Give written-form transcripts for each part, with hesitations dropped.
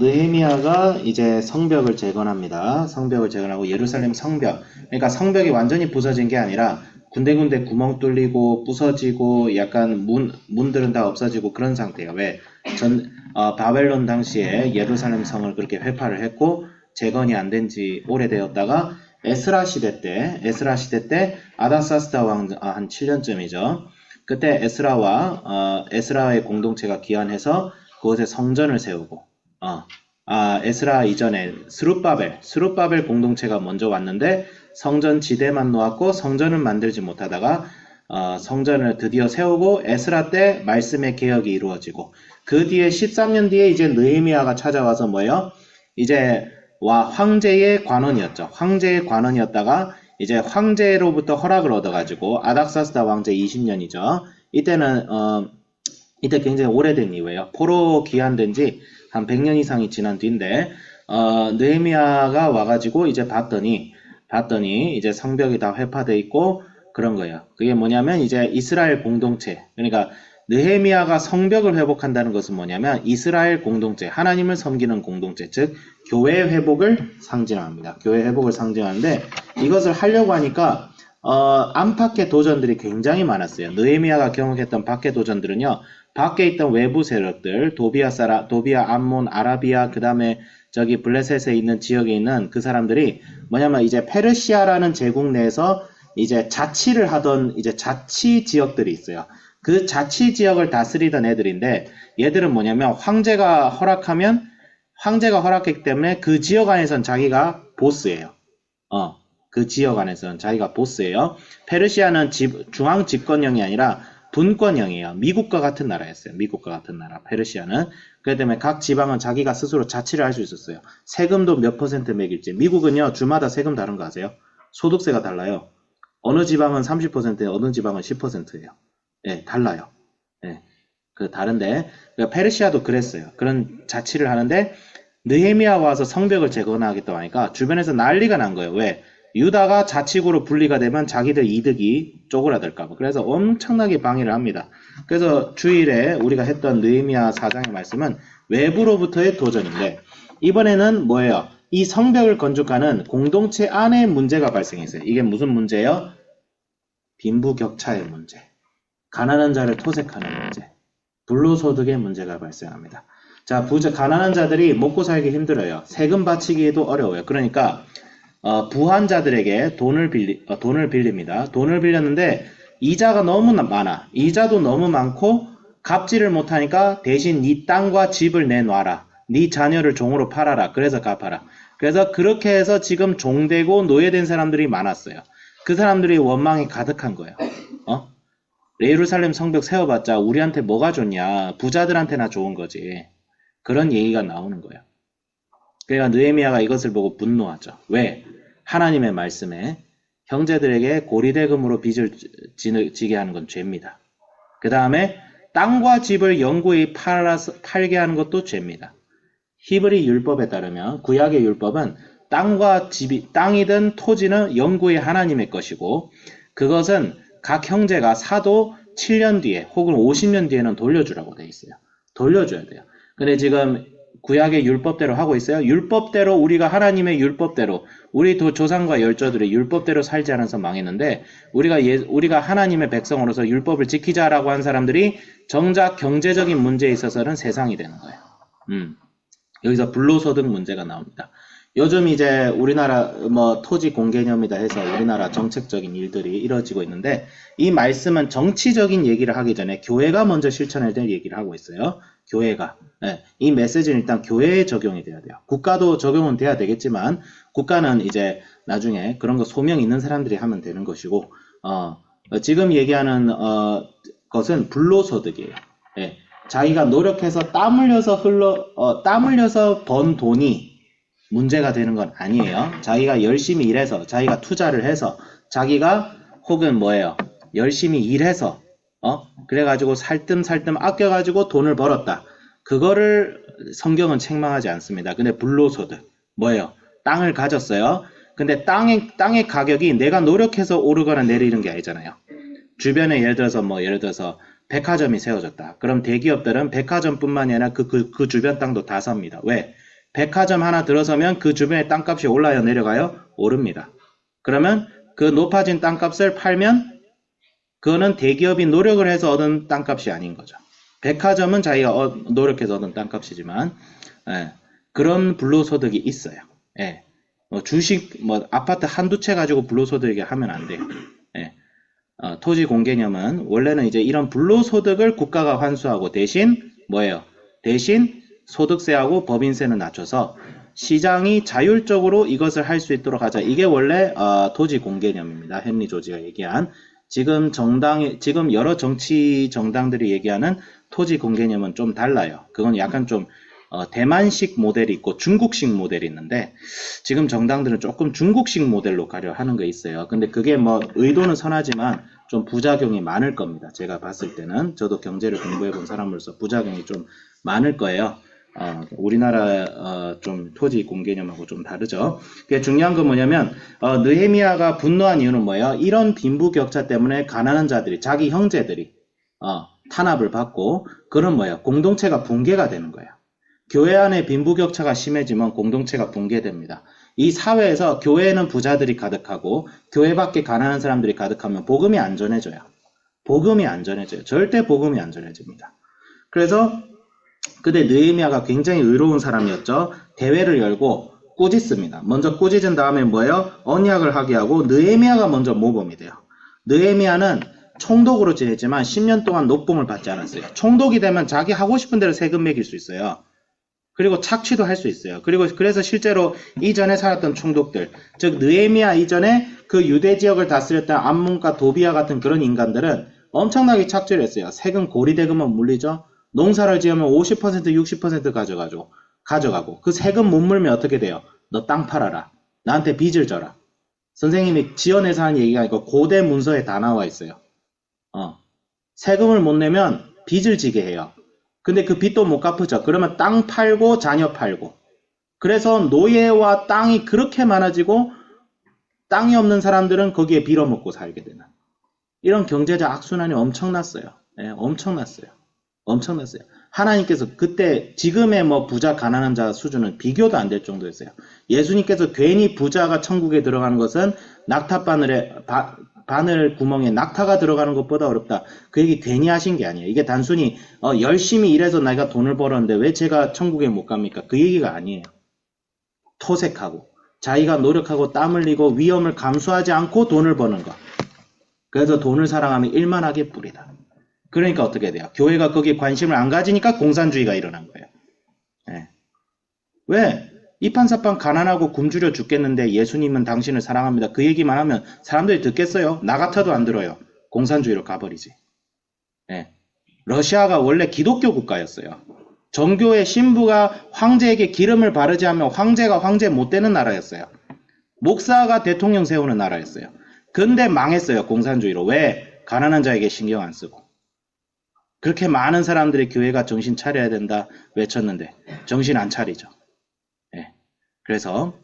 느헤미야가 이제 성벽을 재건합니다. 성벽을 재건하고 예루살렘 성벽. 그러니까 성벽이 완전히 부서진 게 아니라 군데군데 구멍 뚫리고 부서지고 약간 문들은 다 없어지고 그런 상태예요. 왜? 바벨론 당시에 예루살렘 성을 그렇게 회파를 했고 재건이 안 된 지 오래되었다가 에스라 시대 때 아닥사스다 왕 한 7년쯤이죠. 그때 에스라의 공동체가 기환해서 그곳에 성전을 세우고 에스라 이전에 스룹바벨 공동체가 먼저 왔는데 성전 지대만 놓았고 성전은 만들지 못하다가 성전을 드디어 세우고 에스라 때 말씀의 개혁이 이루어지고 그 뒤에 13년 뒤에 이제 느헤미야가 찾아와서 뭐예요? 이제 황제의 관원이었죠. 황제의 관원이었다가 이제 황제로부터 허락을 얻어가지고 아닥사스다 왕제 20년이죠. 이때는 이때 굉장히 오래된 이후에요. 포로 기한된 지 한 100년 이상이 지난 뒤인데 느헤미야가 와가지고 이제 봤더니 이제 성벽이 다 회파돼 있고 그런 거예요. 그게 뭐냐면 이제 이스라엘 공동체, 그러니까 느헤미야가 성벽을 회복한다는 것은 뭐냐면 이스라엘 공동체, 하나님을 섬기는 공동체, 즉 교회 회복을 상징합니다. 교회 회복을 상징하는데 이것을 하려고 하니까 안팎의 도전들이 굉장히 많았어요. 느헤미야가 경험했던 밖의 도전들은요, 밖에 있던 외부 세력들, 도비아, 암몬, 아라비아, 그 다음에 저기 블레셋에 있는 지역에 있는 그 사람들이 뭐냐면 이제 페르시아라는 제국 내에서 이제 자치를 하던 이제 자치 지역들이 있어요. 그 자치 지역을 다스리던 애들인데 얘들은 뭐냐면 황제가 허락했기 때문에 그 지역 안에선 자기가 보스예요. 그 지역 안에서는 자기가 보스예요. 페르시아는 중앙 집권형이 아니라 분권형이에요. 미국과 같은 나라였어요. 미국과 같은 나라, 페르시아는. 그렇기 때문에 각 지방은 자기가 스스로 자치를 할 수 있었어요. 세금도 몇 퍼센트 매길지. 미국은요, 주마다 세금 다른 거 아세요? 소득세가 달라요. 어느 지방은 30%예요. 어느 지방은 10%예요. 예, 달라요. 예, 다른데, 그러니까 페르시아도 그랬어요. 그런 자치를 하는데, 느헤미야 와서 성벽을 재건하겠다고 하니까 주변에서 난리가 난 거예요. 왜? 유다가 자치구로 분리가 되면 자기들 이득이 쪼그라들까봐. 그래서 엄청나게 방해를 합니다. 그래서 주일에 우리가 했던 느헤미야 4장의 말씀은 외부로부터의 도전인데, 이번에는 뭐예요? 이 성벽을 건축하는 공동체 안에 문제가 발생했어요. 이게 무슨 문제예요? 빈부격차의 문제, 가난한 자를 토색하는 문제, 불로소득의 문제가 발생합니다. 자, 가난한 자들이 먹고 살기 힘들어요. 세금 바치기에도 어려워요. 그러니까 부한자들에게 돈을 빌립니다. 돈을 빌렸는데 이자가 너무 많아. 이자도 너무 많고 갚지를 못하니까 대신 네 땅과 집을 내놔라. 네 자녀를 종으로 팔아라. 그래서 갚아라. 그래서 그렇게 해서 지금 종되고 노예된 사람들이 많았어요. 그 사람들이 원망이 가득한 거예요. 예루살렘 성벽 세워봤자 우리한테 뭐가 좋냐. 부자들한테나 좋은 거지. 그런 얘기가 나오는 거예요. 그러니까 느헤미야가 이것을 보고 분노하죠. 왜? 하나님의 말씀에 형제들에게 고리대금으로 빚을 지게 하는 건 죄입니다. 그 다음에 땅과 집을 영구히 팔게 하는 것도 죄입니다. 히브리 율법에 따르면 구약의 율법은 땅이든 토지는 영구히 하나님의 것이고 그것은 각 형제가 사도 7년 뒤에 혹은 50년 뒤에는 돌려주라고 돼 있어요. 돌려줘야 돼요. 근데 지금 구약의 율법대로 하고 있어요. 율법대로 우리가 하나님의 율법대로 우리 조상과 열조들이 율법대로 살지 않아서 망했는데 우리가 하나님의 백성으로서 율법을 지키자라고 한 사람들이 정작 경제적인 문제에 있어서는 세상이 되는 거예요. 여기서 불로소득 문제가 나옵니다. 요즘 이제 우리나라 토지 공개념이다 해서 우리나라 정책적인 일들이 이루어지고 있는데 이 말씀은 정치적인 얘기를 하기 전에 교회가 먼저 실천해야 될 얘기를 하고 있어요. 교회가. 네, 이 메시지는 일단 교회에 적용이 돼야 돼요. 국가도 적용은 돼야 되겠지만 국가는 이제 나중에 그런 거 소명 있는 사람들이 하면 되는 것이고 지금 얘기하는 것은 불로소득이에요. 네, 자기가 노력해서 땀 흘려서 번 돈이 문제가 되는 건 아니에요. 자기가 열심히 일해서, 자기가 투자를 해서, 자기가 혹은 열심히 일해서, 그래가지고 살뜸살뜸 아껴가지고 돈을 벌었다. 그거를 성경은 책망하지 않습니다. 근데 불로소득, 땅을 가졌어요. 근데 땅의 가격이 내가 노력해서 오르거나 내리는 게 아니잖아요. 주변에 예를 들어서 백화점이 세워졌다. 그럼 대기업들은 백화점뿐만이 아니라 그 주변 땅도 다 삽니다. 왜? 백화점 하나 들어서면 그 주변의 땅값이 올라요, 내려가요? 오릅니다. 그러면 그 높아진 땅값을 팔면 그거는 대기업이 노력을 해서 얻은 땅값이 아닌 거죠. 백화점은 자기가 노력해서 얻은 땅값이지만 그런 불로소득이 있어요. 예. 주식, 아파트 한두 채 가지고 불로소득이 하면 안 돼요. 예. 토지 공개념은 원래는 이제 이런 불로소득을 국가가 환수하고 대신 뭐예요? 대신 소득세하고 법인세는 낮춰서 시장이 자율적으로 이것을 할 수 있도록 하자. 이게 원래 토지 공개념입니다. 헨리 조지가 얘기한 지금 여러 정치 정당들이 얘기하는 토지 공개념은 좀 달라요. 그건 약간 좀 대만식 모델이 있고 중국식 모델이 있는데 지금 정당들은 조금 중국식 모델로 가려 하는 게 있어요. 근데 그게 의도는 선하지만 좀 부작용이 많을 겁니다. 제가 봤을 때는 저도 경제를 공부해 본 사람으로서 부작용이 좀 많을 거예요. 우리나라 좀 토지 공개념하고 좀 다르죠. 그게 중요한 건 뭐냐면 느헤미야가 분노한 이유는 뭐예요? 이런 빈부격차 때문에 가난한 자들이 자기 형제들이 탄압을 받고 그런 뭐예요? 공동체가 붕괴가 되는 거예요. 교회 안에 빈부격차가 심해지면 공동체가 붕괴됩니다. 이 사회에서 교회에는 부자들이 가득하고 교회 밖에 가난한 사람들이 가득하면 복음이 안 전해져요. 복음이 안 전해져요. 절대 복음이 안 전해집니다. 그래서 그때 느헤미야가 굉장히 의로운 사람이었죠. 대회를 열고 꾸짖습니다. 먼저 꾸짖은 다음에 뭐예요? 언약을 하게 하고 느헤미야가 먼저 모범이 돼요. 느헤미야는 총독으로 지냈지만 10년 동안 높봉을 받지 않았어요. 총독이 되면 자기 하고 싶은 대로 세금 매길 수 있어요. 그리고 착취도 할 수 있어요. 그래서 실제로 이전에 살았던 총독들, 즉 느헤미야 이전에 그 유대 지역을 다스렸던 암몬과 도비아 같은 그런 인간들은 엄청나게 착취를 했어요. 세금 고리대금은 물리죠. 농사를 지으면 50% 60% 가져가고 그 세금 못 물면 어떻게 돼요? 너 땅 팔아라. 나한테 빚을 져라. 선생님이 지어내서 하는 얘기가 아니고 고대 문서에 다 나와 있어요. 세금을 못 내면 빚을 지게 해요. 근데 그 빚도 못 갚으죠. 그러면 땅 팔고 자녀 팔고. 그래서 노예와 땅이 그렇게 많아지고 땅이 없는 사람들은 거기에 빌어먹고 살게 되는 이런 경제적 악순환이 엄청났어요. 엄청났어요. 하나님께서 그때 지금의 부자 가난한 자 수준은 비교도 안 될 정도였어요. 예수님께서 괜히 부자가 천국에 들어가는 것은 바늘 구멍에 낙타가 들어가는 것보다 어렵다. 그 얘기 괜히 하신 게 아니에요. 이게 단순히 열심히 일해서 내가 돈을 벌었는데 왜 제가 천국에 못 갑니까? 그 얘기가 아니에요. 토색하고 자기가 노력하고 땀 흘리고 위험을 감수하지 않고 돈을 버는 것. 그래서 돈을 사랑하면 일만하게 뿌리다. 그러니까 어떻게 돼요? 교회가 거기에 관심을 안 가지니까 공산주의가 일어난 거예요. 왜? 이판사판 가난하고 굶주려 죽겠는데 예수님은 당신을 사랑합니다. 그 얘기만 하면 사람들이 듣겠어요? 나 같아도 안 들어요. 공산주의로 가버리지. 러시아가 원래 기독교 국가였어요. 정교의 신부가 황제에게 기름을 바르지 않으면 황제가 황제 못 되는 나라였어요. 목사가 대통령 세우는 나라였어요. 근데 망했어요. 공산주의로. 왜? 가난한 자에게 신경 안 쓰고. 그렇게 많은 사람들이 교회가 정신 차려야 된다 외쳤는데 정신 안 차리죠. 그래서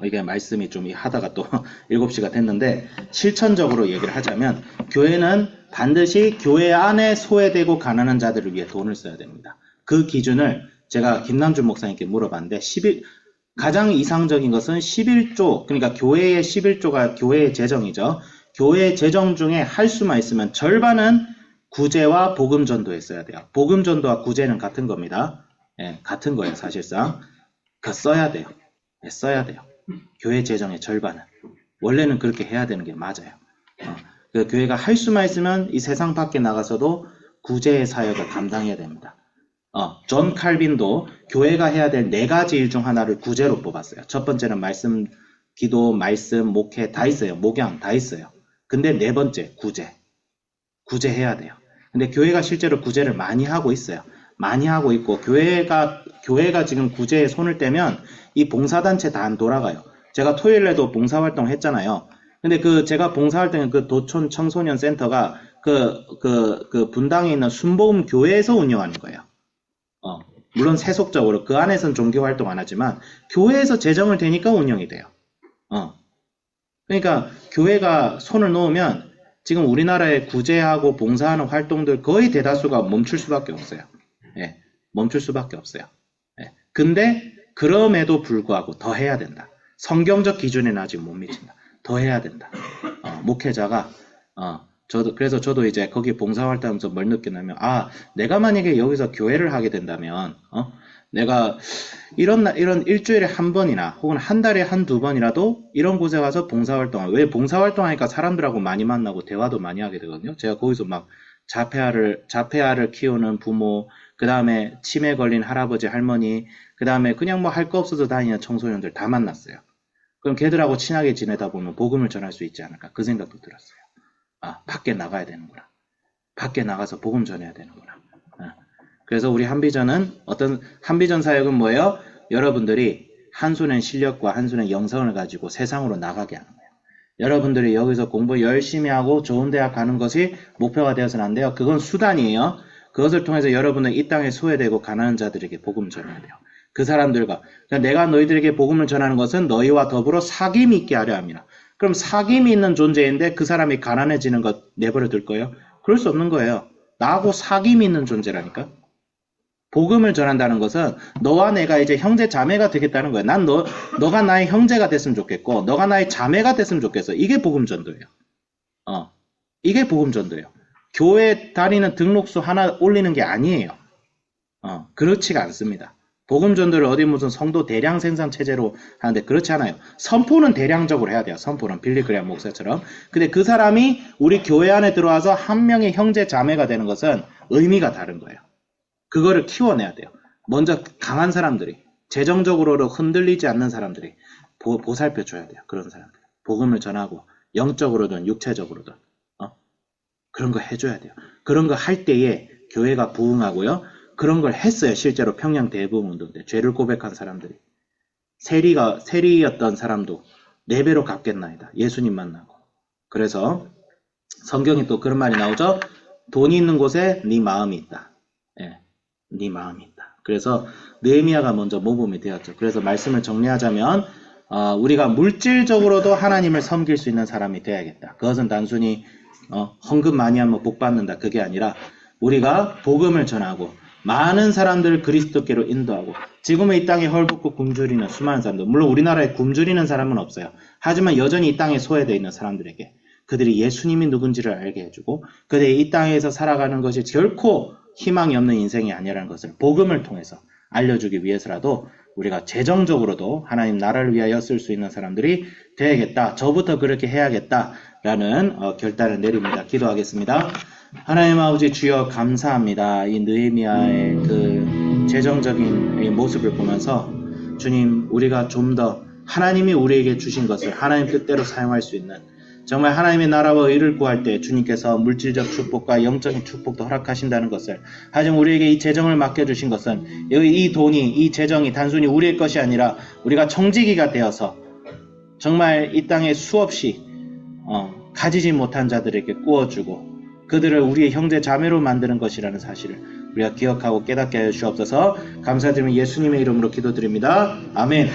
이게 말씀이 좀 하다가 또 7시가 됐는데 실천적으로 얘기를 하자면 교회는 반드시 교회 안에 소외되고 가난한 자들을 위해 돈을 써야 됩니다. 그 기준을 제가 김남준 목사님께 물어봤는데 가장 이상적인 것은 11조, 그러니까 교회의 11조가 교회의 재정이죠. 교회의 재정 중에 할 수만 있으면 절반은 구제와 복음 전도에 써야 돼요. 복음 전도와 구제는 같은 겁니다. 같은 거예요, 사실상. 써야 돼요. 써야 돼요. 교회 재정의 절반은. 원래는 그렇게 해야 되는 게 맞아요. 그 교회가 할 수만 있으면 이 세상 밖에 나가서도 구제의 사역을 감당해야 됩니다. 존 칼빈도 교회가 해야 될 4가지 일 중 하나를 구제로 뽑았어요. 첫 번째는 말씀, 기도, 말씀, 목회 다 있어요. 목양 다 있어요. 근데 4번째, 구제. 구제해야 돼요. 근데 교회가 실제로 구제를 많이 하고 있어요. 많이 하고 있고 교회가 지금 구제에 손을 떼면 이 봉사단체 다 안 돌아가요. 제가 토요일에도 봉사활동 했잖아요. 근데 제가 봉사활동한 그 도촌 청소년 센터가 그 분당에 있는 순복음 교회에서 운영하는 거예요. 물론 세속적으로 그 안에서는 종교활동 안 하지만 교회에서 재정을 대니까 운영이 돼요. 그러니까 교회가 손을 놓으면 지금 우리나라에 구제하고 봉사하는 활동들 거의 대다수가 멈출 수밖에 없어요. 예, 멈출 수밖에 없어요. 예, 근데 그럼에도 불구하고 더 해야 된다. 성경적 기준에는 아직 못 미친다. 더 해야 된다. 목회자가 그래서 저도 이제 거기 봉사활동하면서 뭘 느꼈냐면, 내가 만약에 여기서 교회를 하게 된다면, 내가 이런 일주일에 한 번이나 혹은 한 달에 한두 번이라도 이런 곳에 가서 봉사활동을, 왜 봉사활동하니까 사람들하고 많이 만나고 대화도 많이 하게 되거든요. 제가 거기서 막 자폐아를 키우는 부모, 그 다음에 치매 걸린 할아버지, 할머니, 그 다음에 그냥 뭐 할 거 없어서 다니는 청소년들 다 만났어요. 그럼 걔들하고 친하게 지내다 보면 복음을 전할 수 있지 않을까? 그 생각도 들었어요. 밖에 나가야 되는구나. 밖에 나가서 복음 전해야 되는구나. 그래서 우리 한비전 사역은 뭐예요? 여러분들이 한 손엔 실력과 한 손엔 영성을 가지고 세상으로 나가게 하는 거예요. 여러분들이 여기서 공부 열심히 하고 좋은 대학 가는 것이 목표가 되어서는 안 돼요. 그건 수단이에요. 그것을 통해서 여러분은 이 땅에 소외되고 가난한 자들에게 복음 전해야 돼요. 그 사람들과, 그러니까 내가 너희들에게 복음을 전하는 것은 너희와 더불어 사귐이 있게 하려 합니다. 그럼 사귐이 있는 존재인데 그 사람이 가난해지는 것 내버려 둘 거예요? 그럴 수 없는 거예요. 나하고 사귐이 있는 존재라니까. 복음을 전한다는 것은 너와 내가 이제 형제 자매가 되겠다는 거예요. 난 너가 나의 형제가 됐으면 좋겠고 너가 나의 자매가 됐으면 좋겠어. 이게 복음 전도예요. 이게 복음 전도예요. 교회 다니는 등록수 하나 올리는 게 아니에요. 그렇지가 않습니다. 복음 전도를 어디 무슨 성도 대량 생산 체제로 하는데 그렇지 않아요. 선포는 대량적으로 해야 돼요. 선포는 빌리그레암 목사처럼. 근데 그 사람이 우리 교회 안에 들어와서 한 명의 형제 자매가 되는 것은 의미가 다른 거예요. 그거를 키워내야 돼요. 먼저 강한 사람들이, 재정적으로 흔들리지 않는 사람들이 보살펴줘야 돼요. 그런 사람들. 복음을 전하고 영적으로든 육체적으로든 그런 거 해줘야 돼요. 그런 거 할 때에 교회가 부흥하고요. 그런 걸 했어요. 실제로 평양 대부흥운동 때 죄를 고백한 사람들이. 세리였던 사람도 4배로 갚겠나이다. 예수님 만나고. 그래서 성경에 또 그런 말이 나오죠. 돈이 있는 곳에 네 마음이 있다. 예, 네 마음이 있다. 그래서 느헤미야가 먼저 모범이 되었죠. 그래서 말씀을 정리하자면 우리가 물질적으로도 하나님을 섬길 수 있는 사람이 되어야겠다. 그것은 단순히 헌금 많이 하면 복 받는다. 그게 아니라 우리가 복음을 전하고 많은 사람들을 그리스도께로 인도하고 지금은 이 땅에 헐벗고 굶주리는 수많은 사람들, 물론 우리나라에 굶주리는 사람은 없어요. 하지만 여전히 이 땅에 소외되어 있는 사람들에게 그들이 예수님이 누군지를 알게 해주고 그들이 이 땅에서 살아가는 것이 결코 희망이 없는 인생이 아니라는 것을 복음을 통해서 알려주기 위해서라도 우리가 재정적으로도 하나님 나라를 위하여 쓸 수 있는 사람들이 되야겠다. 저부터 그렇게 해야겠다라는 결단을 내립니다. 기도하겠습니다. 하나님 아버지 주여 감사합니다. 이 느헤미야의 그 재정적인 이 모습을 보면서 주님 우리가 좀 더 하나님이 우리에게 주신 것을 하나님 뜻대로 사용할 수 있는 정말 하나님의 나라와 의를 구할 때 주님께서 물질적 축복과 영적인 축복도 허락하신다는 것을 하지만 우리에게 이 재정을 맡겨주신 것은 이 돈이 이 재정이 단순히 우리의 것이 아니라 우리가 청지기가 되어서 정말 이 땅에 수없이 가지지 못한 자들에게 꾸어주고 그들을 우리의 형제 자매로 만드는 것이라는 사실을 우리가 기억하고 깨닫게 하여 주옵소서. 감사드리며 예수님의 이름으로 기도드립니다. 아멘.